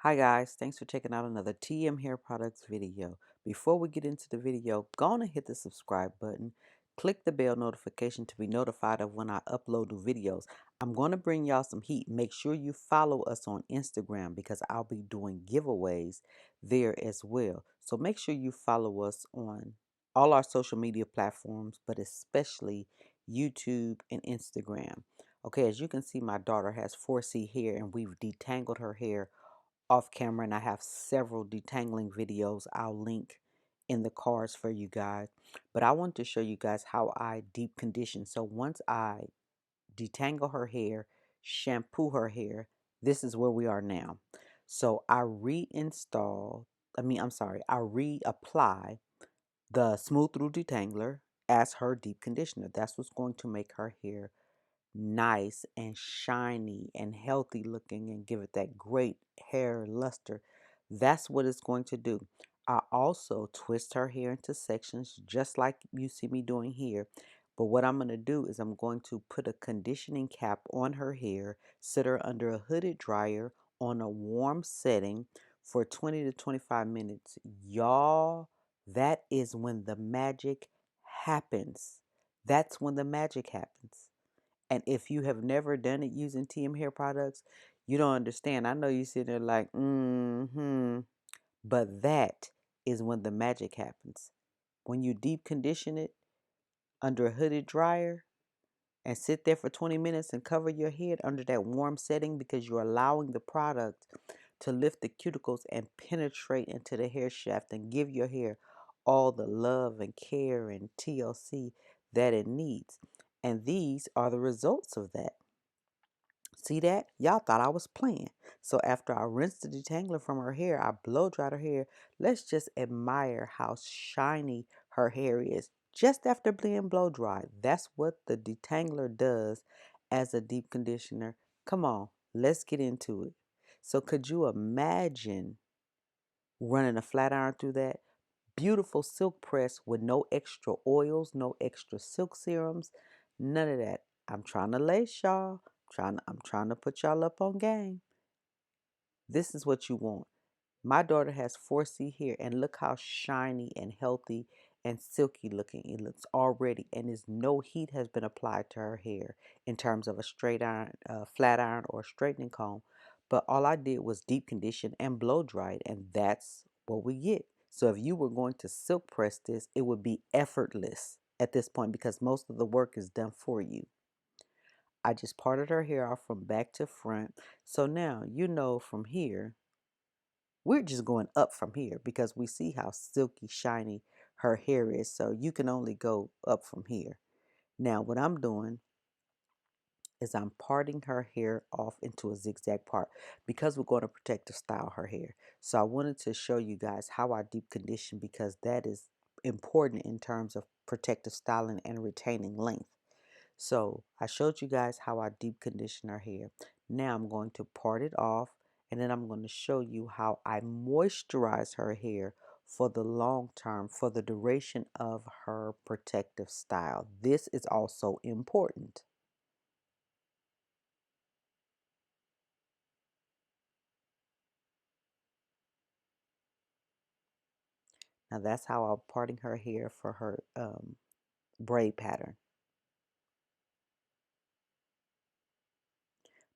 Hi guys, thanks for checking out another TM Hair Products video. Before we get into the video, go on and hit the subscribe button. Click the bell notification to be notified of when I upload new videos. I'm going to bring y'all some heat. Make sure you follow us on Instagram because I'll be doing giveaways there as well. So make sure you follow us on all our social media platforms, but especially YouTube and Instagram. Okay, as you can see, my daughter has 4C hair and we've detangled her hair off camera, and I have several detangling videos I'll link in the cards for you guys. But I want to show you guys how I deep condition. So once I detangle her hair, shampoo her hair, this is where we are now. So I I reapply the smooth through detangler as her deep conditioner. That's what's going to make her hair nice and shiny and healthy looking and give it that great hair luster. That's what it's going to do. I also twist her hair into sections just like you see me doing here. But what I'm going to do is I'm going to put a conditioning cap on her hair, sit her under a hooded dryer on a warm setting for 20 to 25 minutes. Y'all, that is when the magic happens. That's when the magic happens. And if you have never done it using TM hair products, you don't understand. I know you sit there like, but that is when the magic happens. When you deep condition it under a hooded dryer and sit there for 20 minutes and cover your head under that warm setting because you're allowing the product to lift the cuticles and penetrate into the hair shaft and give your hair all the love and care and TLC that it needs. And these are the results of that. See that? Y'all thought I was playing. So after I rinsed the detangler from her hair, I blow dried her hair. Let's just admire how shiny her hair is just after being blow dried. That's what the detangler does as a deep conditioner. Come on, let's get into it. So could you imagine running a flat iron through that? Beautiful silk press with no extra oils, no extra silk serums, none of that. I'm trying to lace y'all. I'm trying to put y'all up on game. This is what you want. My daughter has 4C hair, and look how shiny and healthy and silky looking it looks already, and is no heat has been applied to her hair in terms of a straight iron, flat iron, or straightening comb. But all I did was deep condition and blow dry it, and that's what we get. So if you were going to silk press this, it would be effortless at this point because most of the work is done for you. I just parted her hair off from back to front. So now you know from here we're just going up from here because we see how silky shiny her hair is. So you can only go up from here. Now what I'm doing is I'm parting her hair off into a zigzag part because we're going to protective style her hair. So I wanted to show you guys how I deep condition because that is important in terms of protective styling and retaining length. So I showed you guys how I deep condition her hair. Now I'm going to part it off, and then I'm going to show you how I moisturize her hair for the long term, for the duration of her protective style. This is also important. Now that's how I'm parting her hair for her braid pattern.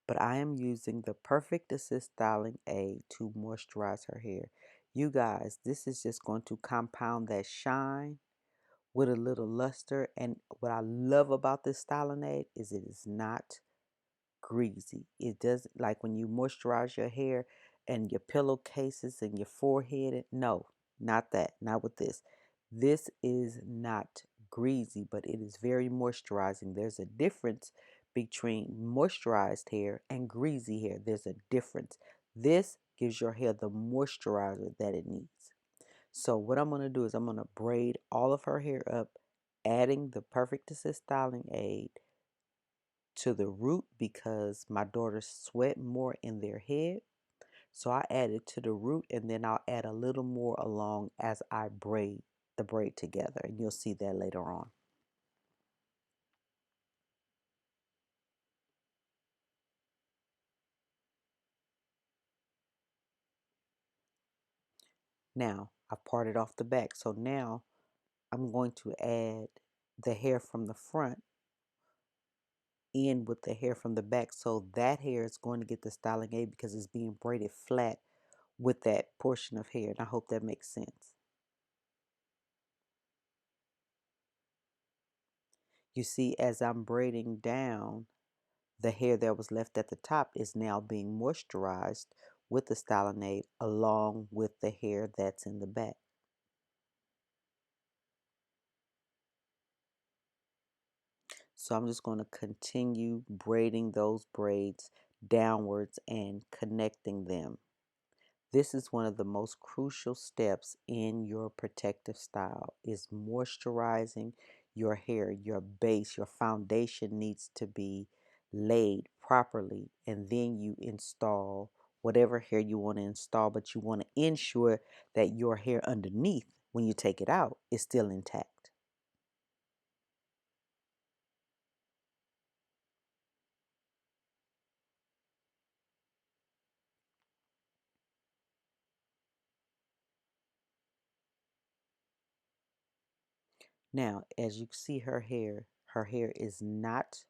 But I am using the Perfect Assist Styling Aid to moisturize her hair. You guys, this is just going to compound that shine with a little luster. And what I love about this styling aid is it is not greasy. It does, like when you moisturize your hair and your pillowcases and your forehead. No, not that. Not with this. This is not greasy, but it is very moisturizing. There's a difference between moisturized hair and greasy hair. There's a difference. This gives your hair the moisturizer that it needs. So what I'm going to do is I'm going to braid all of her hair up, adding the Perfect Assist Styling Aid to the root because my daughters sweat more in their head. So I add it to the root, and then I'll add a little more along as I braid the braid together. And you'll see that later on. Now, I've parted off the back. So now I'm going to add the hair from the front in with the hair from the back. So that hair is going to get the styling aid because it's being braided flat with that portion of hair. And I hope that makes sense. You see, as I'm braiding down, the hair that was left at the top is now being moisturized with the styling aid along with the hair that's in the back. So I'm just going to continue braiding those braids downwards and connecting them. This is one of the most crucial steps in your protective style is moisturizing your hair. Your base, your foundation needs to be laid properly, and then you install whatever hair you want to install, but you want to ensure that your hair underneath, when you take it out, is still intact. Now, as you see her hair is not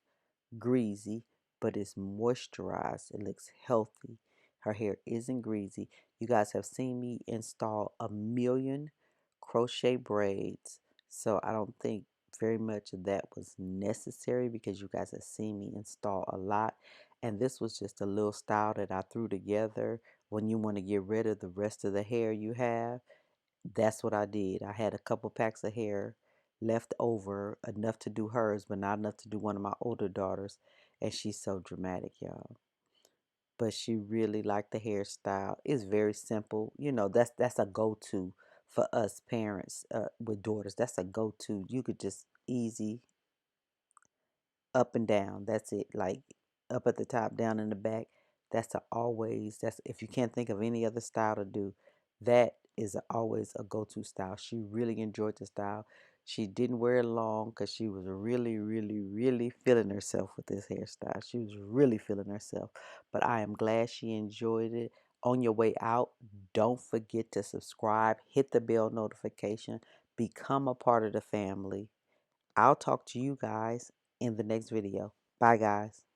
greasy, but it's moisturized. It looks healthy. Her hair isn't greasy. You guys have seen me install a million crochet braids, so I don't think very much of that was necessary because you guys have seen me install a lot. And this was just a little style that I threw together when you want to get rid of the rest of the hair you have. That's what I did. I had a couple packs of hair left over, enough to do hers, but not enough to do one of my older daughters. And she's so dramatic, y'all. But she really liked the hairstyle. It's very simple. You know, that's a go-to for us parents with daughters. That's a go-to. You could just easy up and down. That's it. Like up at the top, down in the back. That's if you can't think of any other style to do, that is always a go-to style. She really enjoyed the style. She didn't wear it long because she was really, really, really feeling herself with this hairstyle. She was really feeling herself. But I am glad she enjoyed it. On your way out, don't forget to subscribe, hit the bell notification, become a part of the family. I'll talk to you guys in the next video. Bye, guys.